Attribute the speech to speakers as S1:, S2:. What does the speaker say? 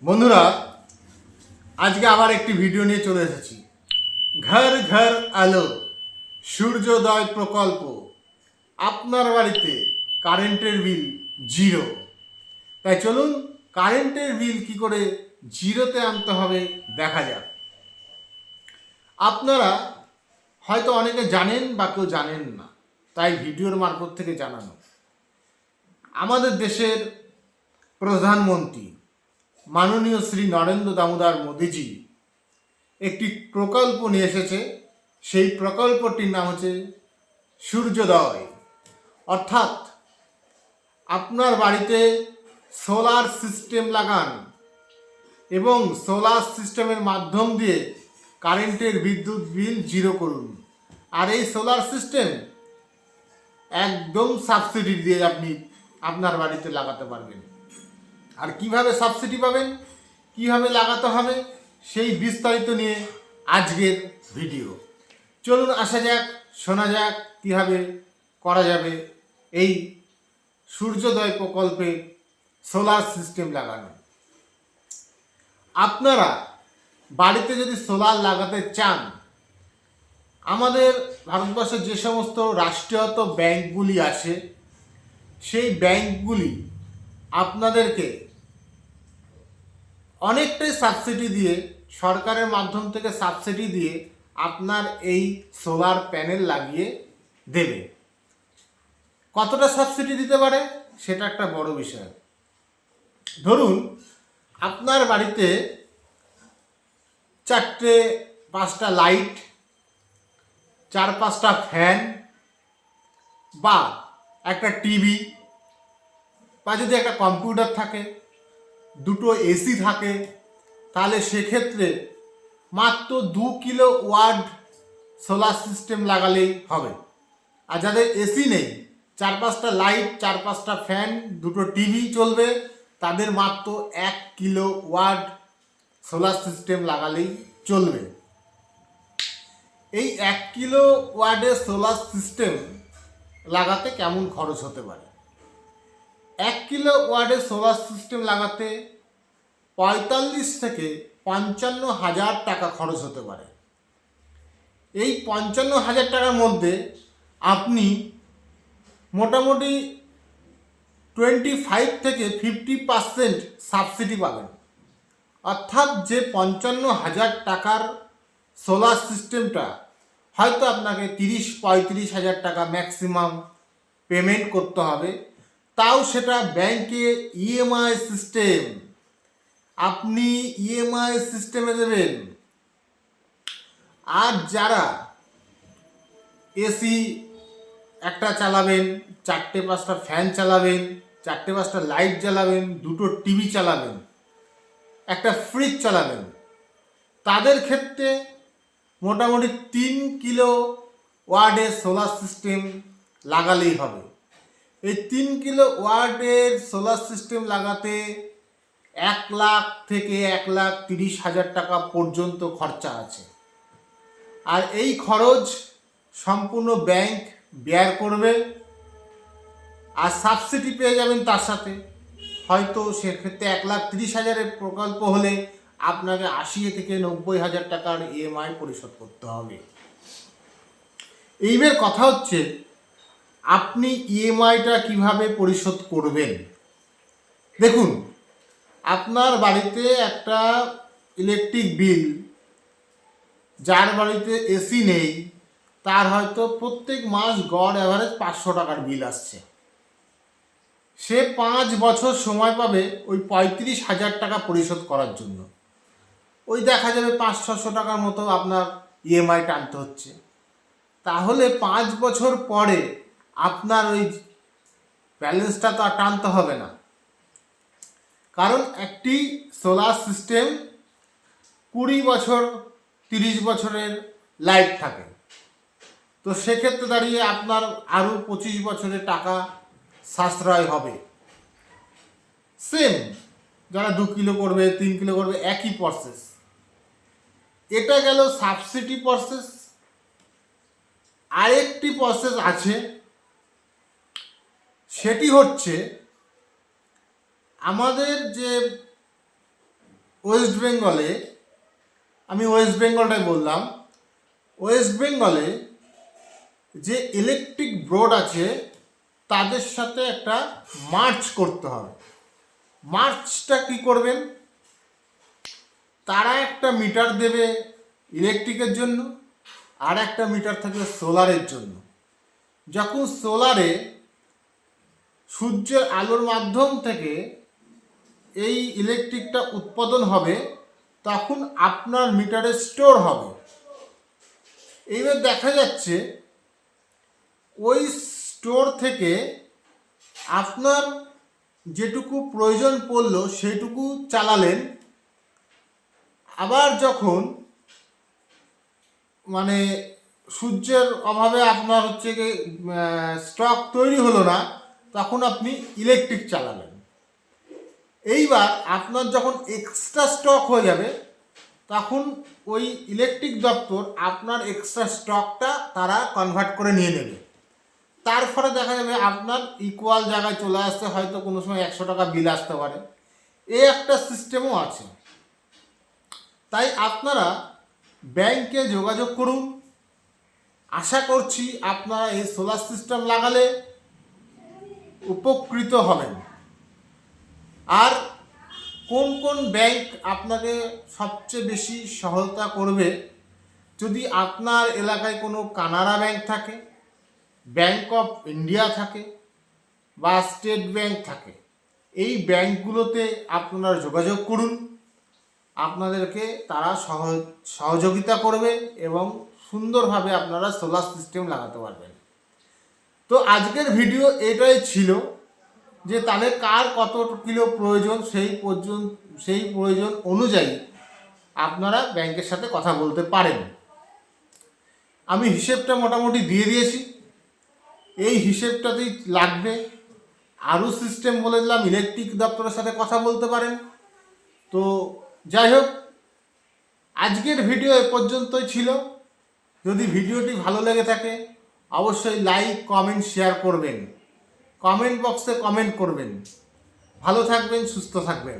S1: বন্ধুরা, আজকে আবার একটি ভিডিও নিয়ে চলে এসেছি। ঘর ঘর আলো সূর্যোদয় প্রকল্প, আপনার বাড়িতে কারেন্টের বিল জিরো। তাই চলুন কারেন্টের বিল কি করে জিরোতে আনতে হবে দেখা যাক। আপনারা হয়তো অনেকে জানেন বা কেউ জানেন না, তাই ভিডিওর মারফত থেকে জানানো। আমাদের দেশের প্রধানমন্ত্রী মাননীয় শ্রী নরেন্দ্র দামোদর মোদীজি একটি প্রকল্প নিয়ে এসেছে। সেই প্রকল্পটির নাম হচ্ছে সূর্যোদয়। অর্থাৎ আপনার বাড়িতে সোলার সিস্টেম লাগান এবং সোলার সিস্টেমের মাধ্যম দিয়ে কারেন্টের বিদ্যুৎ বিল জিরো করুন। আর এই সোলার সিস্টেম একদম সাবসিডি দিয়ে আপনি আপনার বাড়িতে লাগাতে পারবেন। আর কিভাবে সাবসিডি পাবেন, কিভাবে লাগাতে হবে, সেই বিস্তারিত নিয়ে আজকের ভিডিও। চলুন আসা যাক, শোনা যাক কিভাবে করা যাবে এই সূর্যোদয় প্রকল্পে সোলার সিস্টেম লাগানো। আপনারা বাড়িতে যদি সোলার লাগাতে চান, আমাদের ভারতবর্ষে যে সমস্ত রাষ্ট্রায়ত্ত ব্যাংকগুলি আছে, সেই ব্যাংকগুলি আপনাদেরকে অনেকটাই সাবসিডি দিয়ে, সরকারের মাধ্যম থেকে সাবসিডি দিয়ে আপনার এই সোলার প্যানেল লাগিয়ে দেবে। কতটা সাবসিডি দিতে পারে সেটা একটা বড় বিষয়। ধরুন আপনার বাড়িতে 4-5টা লাইট, 4-5টা ফ্যান বা একটা টিভি, বা যদি একটা কম্পিউটার থাকে, 2টো এসি থাকে, তাহলে সেক্ষেত্রে মাত্র 2 কিলো ওয়াট সোলার সিস্টেম লাগালেই হবে। আর যাদের এসি নেই, 4-5টা লাইট, 4-5টা ফ্যান, 2টো টিভি চলবে, তাদের মাত্র 1 কিলো ওয়াট সোলার সিস্টেম লাগালেই চলবে। এই 1 কিলো ওয়াটের সোলার সিস্টেম লাগাতে কেমন খরচ হতে পারে? 1 কিলো ওয়াটের সোলার সিস্টেম লাগাতে 45 থেকে 55,000 টাকা খরচ হতে পারে। এই 55,000 টাকার মধ্যে আপনি মোটামুটি 25 থেকে 50% সাবসিডি পাবেন। অর্থাৎ যে 55,000 টাকার সোলার সিস্টেমটা হয়তো আপনাকে 30-35,000 টাকা ম্যাক্সিমাম পেমেন্ট করতে হবে, তাও সেটা ব্যাংকে ইএমআই সিস্টেম, আপনি ইএমআই সিস্টেমে দেবেন। আর যারা এসি একটা চালাবেন, 4-5টা ফ্যান চালাবেন, 4-5টা লাইট জ্বালাবেন, 2টো টিভি চালাবেন, একটা ফ্রিজ চালাবেন, তাদের ক্ষেত্রে মোটামুটি 3 কিলো ওয়াটের সোলার সিস্টেম লাগালেই হবে। এই 3 কিলো ওয়াটের সোলার সিস্টেম লাগাতে 1 লাখ থেকে 1,30,000 টাকা পর্যন্ত খরচা আছে। আর এই খরচ সম্পূর্ণ ব্যাংক বেয়ার করবে। আর সাবসিডি পেয়ে যাবেন তার সাথে। হয়তো সেক্ষেত্রে 1,30,000-এর প্রকল্প হলে আপনাকে 80 থেকে 90,000 টাকার ইএমআই পরিশোধ করতে হবে। এইবার কথা হচ্ছে, আপনি ইএমআইটা কিভাবে পরিশোধ করবেন। দেখুন, আপনার বাড়িতে একটা ইলেকট্রিক বিল, যার বাড়িতে এসি নেই তার হয়তো প্রত্যেক মাস গড় অ্যাভারেজ 500 টাকার বিল আসছে। সে 5 বছর সময় পাবে ওই 35,000 টাকা পরিশোধ করার জন্য। ওই দেখা যাবে 500-600 টাকার মতো আপনার ইএমআই টানতে হচ্ছে। তাহলে 5 বছর পরে আপনার ওই ব্যালেন্সটা তো আর টানতে হবে না। কারণ একটি সোলার সিস্টেম 20 বছর 30 বছরের লাইফ থাকে। তো সেক্ষেত্রে দাঁড়িয়ে আপনার আরও 25 বছরের টাকা সাশ্রয় হবে। সেম যারা 2 কিলো করবে, 3 কিলো করবে, একই প্রসেস। এটা গেল সাবসিডি প্রসেস। আরেকটি প্রসেস আছে, সেটি হচ্ছে আমাদের যে ওয়েস্ট বেঙ্গলে, আমি ওয়েস্ট বেঙ্গলটাই বললাম, ওয়েস্ট বেঙ্গলে যে ইলেকট্রিক বোর্ড আছে তাদের সাথে একটা মার্চ করতে হবে। মার্চটা কি করবেন, তারা একটা মিটার দেবে ইলেকট্রিকের জন্য, আর একটা মিটার থাকবে সোলারের জন্য। যখন সোলারে সূর্যের আলোর মাধ্যম থেকে এই ইলেকট্রিকটা উৎপাদন হবে, তখন আপনার মিটারে স্টোর হবে। এইবার দেখা যাচ্ছে ওই স্টোর থেকে আপনার যেটুকু প্রয়োজন পড়লো সেটুকু চালালেন, আবার যখন মানে সূর্যের অভাবে আপনার হচ্ছে কি স্টক তৈরি হলো না, তখন আপনি ইলেকট্রিক চালালেন। এইবার আপনার যখন এক্সট্রা স্টক হয়ে যাবে, তখন ওই ইলেকট্রিক দপ্তর আপনার এক্সট্রা স্টকটা তারা কনভার্ট করে নিয়ে নেবে। তার ফলে দেখা যাবে আপনার ইকুয়াল জায়গায় চলে আসতে, হয়তো কোনো সময় 100 টাকা বিল আসতে পারে। এই একটা সিস্টেমও আছে। তাই আপনারা ব্যাংকে যোগাযোগ করুন। আশা করছি আপনারা এই সোলার সিস্টেম লাগালে উপকৃত হবেন। আর কোন কোন ব্যাংক আপনাকে সবচেয়ে বেশি সহায়তা করবে, যদি আপনার এলাকায় কোনো কানাড়া ব্যাংক থাকে, ব্যাংক অফ ইন্ডিয়া থাকে বা স্টেট ব্যাংক থাকে, এই ব্যাংকগুলোতে আপনারা যোগাযোগ করুন। আপনাদেরকে তারা সহযোগিতা করবে এবং সুন্দরভাবে আপনারা সোলার সিস্টেম লাগাতে পারবেন। তো আজকের ভিডিও এটাই ছিল যে তাহলে কার কত কিলো প্রয়োজন, সেই প্রয়োজন অনুযায়ী আপনারা ব্যাংকের সাথে কথা বলতে পারেন। আমি হিসেবটা মোটামুটি দিয়ে দিয়েছি, এই হিসেবটাতেই লাগবে। আরও সিস্টেম বলে দিলাম, ইলেকট্রিক দপ্তরের সাথে কথা বলতে পারেন। তো যাই হোক, আজকের ভিডিও এ পর্যন্তই ছিল। যদি ভিডিওটি ভালো লেগে থাকে অবশ্যই লাইক, কমেন্ট, শেয়ার করবেন, কমেন্ট বক্সে কমেন্ট করবেন। ভালো থাকবেন, সুস্থ থাকবেন।